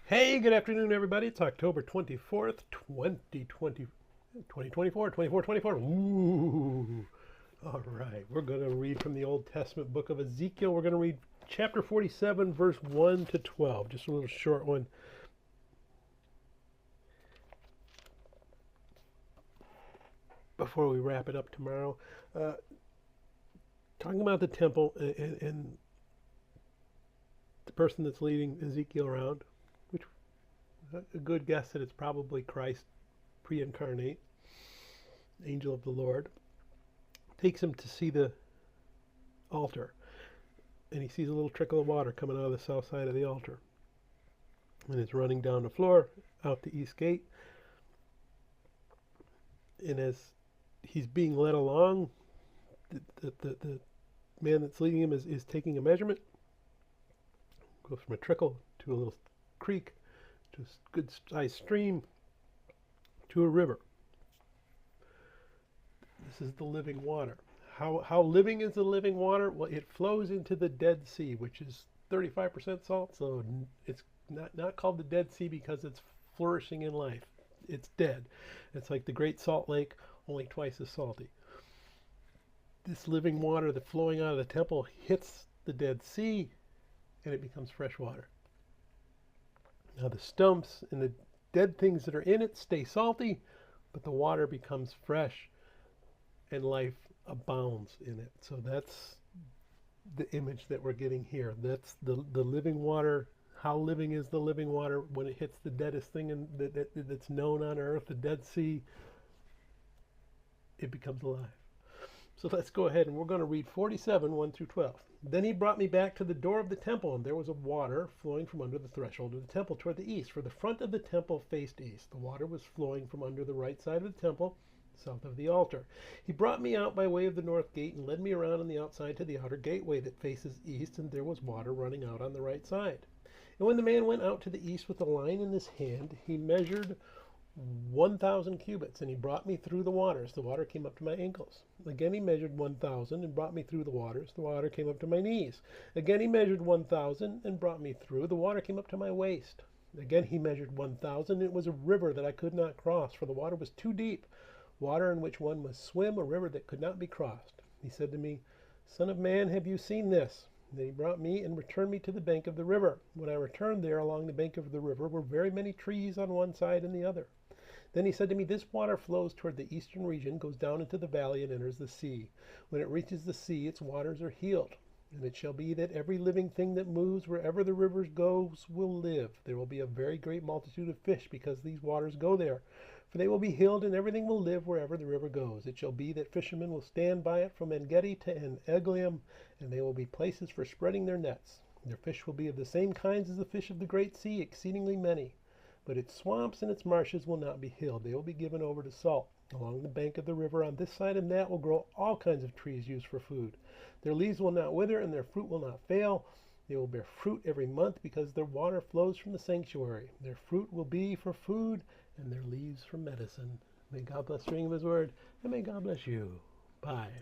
Hey, good afternoon, everybody. It's October 24th, 2024, 24. Ooh. All right, we're going to read from the Old Testament book of Ezekiel. We're going to read chapter 47, verse 1 to 12, just a little short one. Before we wrap it up tomorrow, talking about the temple and the person that's leading Ezekiel around, which a good guess that it's probably Christ pre-incarnate, angel of the Lord, takes him to see the altar, and he sees a little trickle of water coming out of the south side of the altar, and it's running down the floor out the east gate. And as he's being led along, the man that's leading him is taking a measurement. Goes from a trickle to a little creek to a good sized stream to a river. This is the living water. How living is the living water? Well, it flows into the Dead Sea, which is 35% salt, so it's not called the Dead Sea because it's flourishing in life. It's dead. It's like the Great Salt Lake, only twice as salty. This living water that's flowing out of the temple hits the Dead Sea, and it becomes fresh water. Now the stumps and the dead things that are in it stay salty, but the water becomes fresh, and life abounds in it. So that's the image that we're getting here. That's the living water. How living is the living water when it hits the deadest thing that's known on earth, the Dead Sea, it becomes alive. So let's go ahead and we're going to read 47, 1 through 12. Then he brought me back to the door of the temple, and there was a water flowing from under the threshold of the temple toward the east, for the front of the temple faced east. The water was flowing from under the right side of the temple, south of the altar. He brought me out by way of the north gate and led me around on the outside to the outer gateway that faces east, and there was water running out on the right side. And when the man went out to the east with a line in his hand, he measured 1,000 cubits, and he brought me through the waters. The water came up to my ankles. Again he measured 1,000 and brought me through the waters. The water came up to my knees. Again he measured 1,000 and brought me through. The water came up to my waist. Again he measured 1,000. It was a river that I could not cross, for the water was too deep, water in which one must swim, a river that could not be crossed. He said to me, Son of man, have you seen this? Then he brought me and returned me to the bank of the river. When I returned there along the bank of the river were very many trees on one side and the other. Then he said to me, This water flows toward the eastern region, goes down into the valley, and enters the sea. When it reaches the sea, its waters are healed. And it shall be that every living thing that moves wherever the rivers goes will live. There will be a very great multitude of fish because these waters go there. For they will be healed, and everything will live wherever the river goes. It shall be that fishermen will stand by it from En-gedi to En-eglaim, and they will be places for spreading their nets. Their fish will be of the same kinds as the fish of the great sea, exceedingly many. But its swamps and its marshes will not be healed. They will be given over to salt. Along the bank of the river on this side and that will grow all kinds of trees used for food. Their leaves will not wither, and their fruit will not fail. They will bear fruit every month because their water flows from the sanctuary. Their fruit will be for food, and their leaves for medicine. May God bless the reading of his word, and may God bless you. Bye.